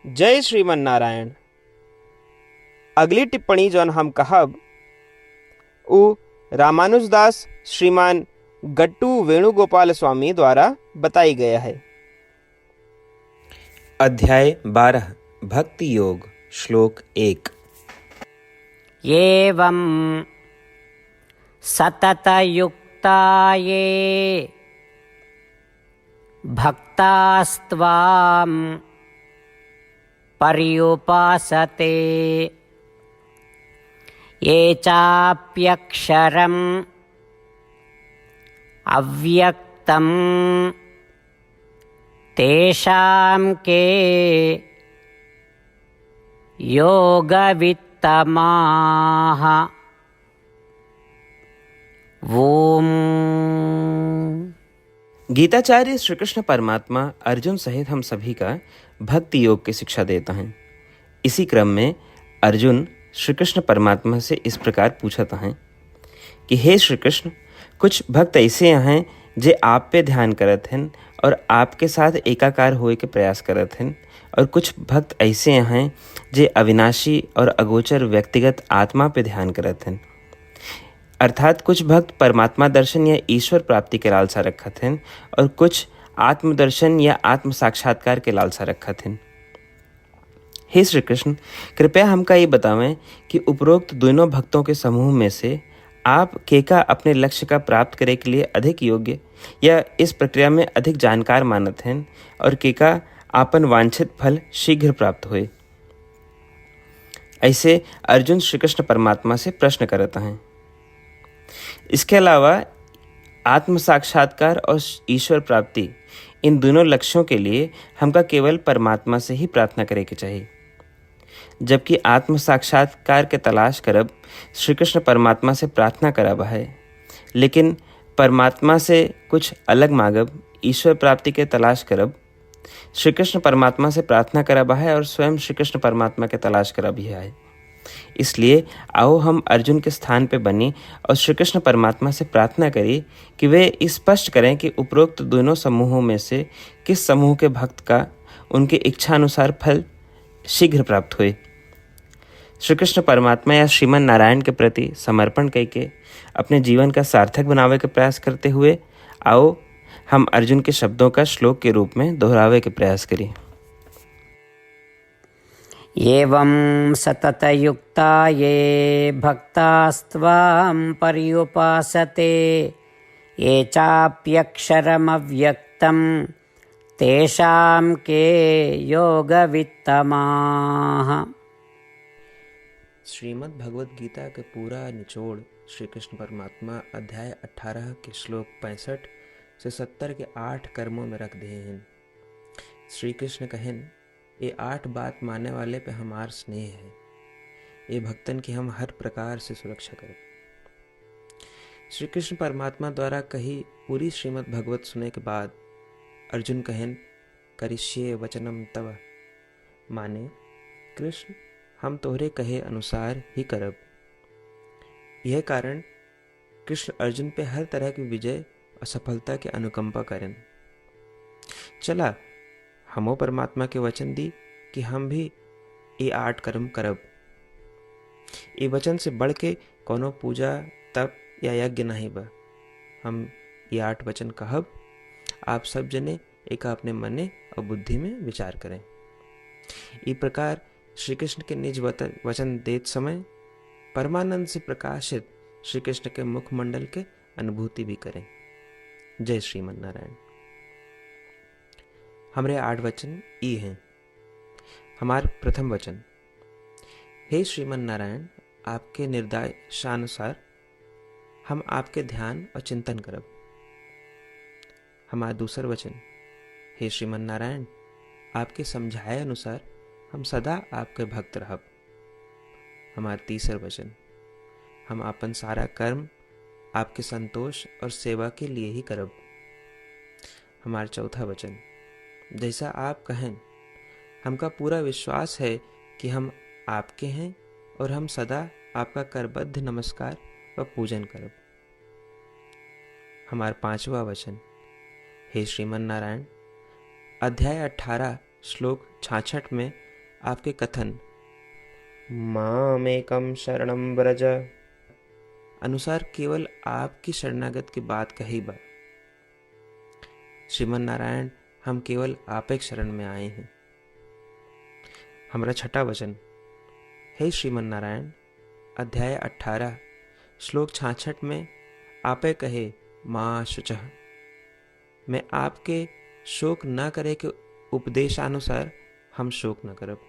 जय श्रीमन नारायण। अगली टिप्पणी जौन हम कहब उ रामानुजदास श्रीमान गट्टू वेणुगोपाल स्वामी द्वारा बताई गया है। अध्याय 12 भक्ति योग श्लोक 1। एवं सततयुक्ता ये भक्तास्त्वां पर्युपासते ये चाप्यक्षरम् अव्यक्तं तेषां के योगवित्तमाः। ओम। गीताचार्य श्री कृष्ण परमात्मा अर्जुन सहित हम सभी का भक्ति योग की शिक्षा देता है। इसी क्रम में अर्जुन श्री कृष्ण परमात्मा से इस प्रकार पूछता है कि हे श्री कृष्ण, कुछ भक्त ऐसे हैं जे आप पे ध्यान करत हैं और आपके साथ एकाकार होए के प्रयास करत हैं, और कुछ भक्त ऐसे हैं जे अविनाशी और अगोचर व्यक्तिगत आत्मा पे ध्यान करत हैं। अर्थात कुछ भक्त परमात्मा दर्शन या ईश्वर प्राप्ति के लालसा रखत हैं और कुछ आत्मदर्शन या आत्म साक्षात्कार के लालसा रखत हैं। हे श्री कृष्ण, कृपया हमका ये बतावें कि उपरोक्त दोनों भक्तों के समूह में से आप केका अपने लक्ष्य का प्राप्त करे के लिए अधिक योग्य या इस प्रक्रिया में अधिक जानकार मानत हैं, और केका आपन वांछित फल शीघ्र प्राप्त हुए। ऐसे अर्जुन श्री कृष्ण परमात्मा से प्रश्न करता है। इसके अलावा आत्म साक्षात्कार और ईश्वर प्राप्ति, इन दोनों लक्ष्यों के लिए हमका केवल परमात्मा से ही प्रार्थना करे के चाहिए, जबकि आत्म साक्षात्कार के तलाश करब श्री कृष्ण परमात्मा से प्रार्थना करब है, लेकिन परमात्मा से कुछ अलग मांगब ईश्वर प्राप्ति के तलाश करब श्री कृष्ण परमात्मा से प्रार्थना करब है और स्वयं श्री कृष्ण परमात्मा के तलाश करब ही है। इसलिए आओ हम अर्जुन के स्थान पे बनी और श्री कृष्ण परमात्मा से प्रार्थना करें कि वे स्पष्ट करें कि उपरोक्त दोनों समूहों में से किस समूह के भक्त का उनके इच्छा अनुसार फल शीघ्र प्राप्त हुए। श्री कृष्ण परमात्मा या श्रीमन नारायण के प्रति समर्पण करके अपने जीवन का सार्थक बनावे के प्रयास करते हुए आओ हम अर्जुन के शब्दों का श्लोक के रूप में दोहरावे के प्रयास करें। एवं सततयुक्ता ये भक्तास्त्वां पर्युपासते ये चाप्यक्षरमव्यक्तं तेषां के योगवित्तमाः। श्रीमद् भगवद गीता के पूरा निचोड़ श्री कृष्ण परमात्मा अध्याय 18 के श्लोक 65 से 70 के 8 कर्मों में रख दिए हैं। श्री कृष्ण कहन, ये 8 बात मानने वाले पे हमार स्नेह है, ये भक्तन की हम हर प्रकार से सुरक्षा करें। श्री कृष्ण परमात्मा द्वारा कही पूरी श्रीमद् भगवत सुने के बाद अर्जुन कहन, करिष्ये वचनम तव, माने कृष्ण हम तोहरे कहे अनुसार ही करब। यह कारण कृष्ण अर्जुन पे हर तरह की विजय और सफलता के अनुकंपा करें। चला हमो परमात्मा के वचन दी कि हम भी ये 8 कर्म करब। ये वचन से बढ़ के कोनो पूजा तप या यज्ञ नहीं बा। हम ये 8 वचन कहब, आप सब जने एक अपने मने और बुद्धि में विचार करें। इस प्रकार श्री कृष्ण के निज वचन देत समय परमानंद से प्रकाशित श्री कृष्ण के मुखमंडल के अनुभूति भी करें। जय श्रीमन नारायण। हमारे 8 वचन ई हैं। हमार प्रथम वचन, हे श्रीमन नारायण, आपके निर्देशानुसार हम आपके ध्यान और चिंतन करब। हमारा दूसर वचन, हे श्रीमन नारायण, आपके समझाए अनुसार हम सदा आपके भक्त रहब। हमारा तीसर वचन, हम अपन सारा कर्म आपके संतोष और सेवा के लिए ही करब। हमारा चौथा वचन, जैसा आप कहें हमका पूरा विश्वास है कि हम आपके हैं और हम सदा आपका करबद्ध नमस्कार व पूजन करब। हमारा 5वां वचन, हे श्रीमन नारायण, अध्याय 18 श्लोक 66 में आपके कथन मामेकम शरणम व्रज अनुसार केवल आपकी शरणागत की बात कही बा। श्रीमन नारायण, हम केवल आप एक शरण में आए हैं। हमारा छठा वचन, हे श्रीमन नारायण, अध्याय 18 श्लोक 66 में आपे कहे माँ शुचः, मैं आपके शोक न करे के उपदेशानुसार हम शोक न करब।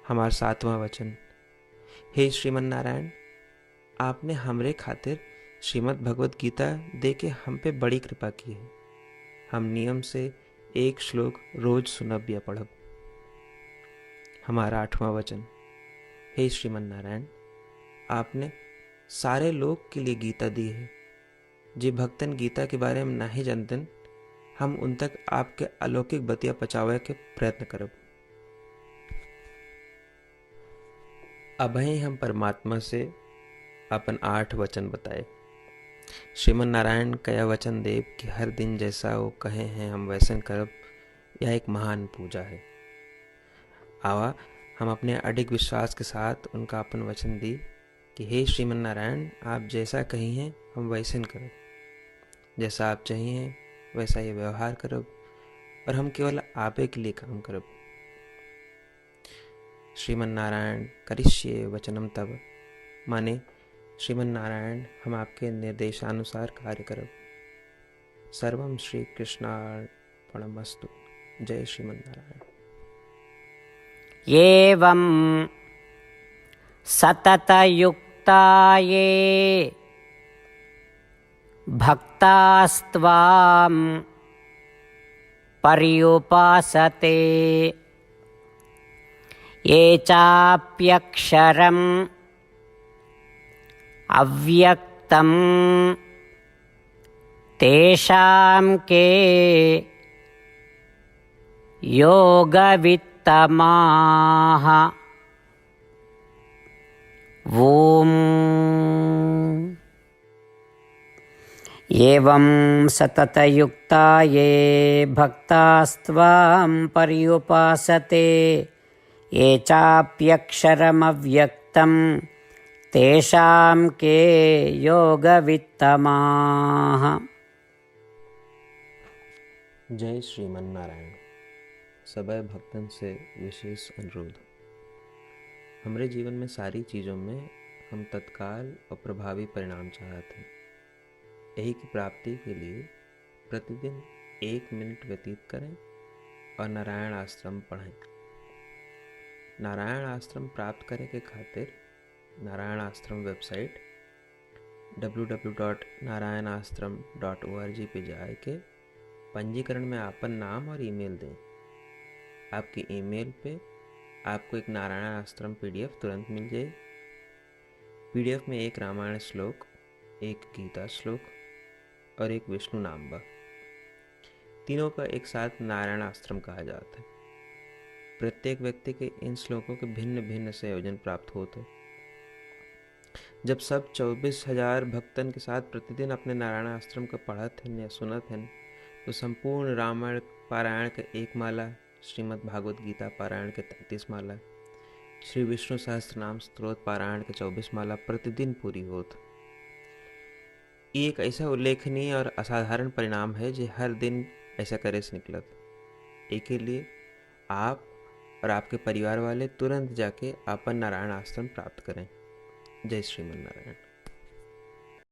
हमारा सातवां वचन, हे श्रीमन नारायण, आपने हमरे खातिर श्रीमद् भगवत गीता दे के हम पे बड़ी कृपा की है। हम नियम से एक श्लोक रोज सुनब या पढ़ब। हमारा आठवां वचन, हे श्रीमन नारायण, आपने सारे लोग के लिए गीता दी है। जे भक्तन गीता के बारे में नहीं जानतन, हम उन तक आपके अलौकिक बतिया पहुंचावे के प्रयत्न करब। अभय हम परमात्मा से अपन 8 वचन बताए। श्रीमन नारायण कया वचन देव कि हर दिन जैसा वो कहे हैं हम वैसन करब, यह एक महान पूजा है। आवा हम अपने अडिग विश्वास के साथ उनका अपन वचन दी कि हे श्रीमन नारायण, आप जैसा कही हैं हम वैसन करब, जैसा आप चाहिए वैसा ये व्यवहार करब, और हम केवल आपे के लिए काम करब। श्रीमन नारायण करिष्ये वचनम तब, माने श्रीमन नारायण हम आपके निर्देशानुसार कार्य करब। सर्वम श्री कृष्णार्पणमस्तु। जय श्रीमन नारायण। एवं सततयुक्ता ये भक्तास्त्वां पर्युपासते, ये चाप्यक्षरम् अव्यक्तं तेषां के योगवित्तमाः। ॐ एवं सततयुक्ता ये भक्तास्त्वां पर्युपासते, ये चाप्यक्षरमव्यक्तं तेषां के योगवित्तमाः। जय श्रीमन नारायण। सबै भक्तन से विशेष अनुरोध, हमारे जीवन में सारी चीज़ों में हम तत्काल और प्रभावी परिणाम चाहते हैं। यही की प्राप्ति के लिए प्रतिदिन 1 मिनट व्यतीत करें और नारायण आश्रम पढ़ें। नारायण आश्रम प्राप्त करने के खातिर नारायण आश्रम वेबसाइट www.narayanashram.org पे जाए के पंजीकरण में आपन नाम और ईमेल दें। आपकी ईमेल पे आपको एक नारायण आश्रम PDF तुरंत मिल जाए। PDF में एक रामायण श्लोक, एक गीता श्लोक और एक विष्णु नाम बा। तीनों का एक साथ नारायण आश्रम कहा जाता है। प्रत्येक व्यक्ति के इन श्लोकों के भिन्न भिन्न संयोजन प्राप्त होते हैं। जब सब 24,000 भक्तन के साथ प्रतिदिन अपने नारायण आश्रम को पढ़त हैं या सुनत हैं, तो संपूर्ण रामायण पारायण के 1 माला, श्रीमद् भागवत गीता पारायण के 33 माला, श्री विष्णु सहस्त्रनाम स्तोत्र पारायण के 24 माला प्रतिदिन पूरी होत। ये एक ऐसा उल्लेखनीय और असाधारण परिणाम है जो हर दिन ऐसा करे से निकलत। एक के लिए आप और आपके परिवार वाले तुरंत जाके अपन नारायण आश्रम प्राप्त करें। जय श्रीमन नारायण।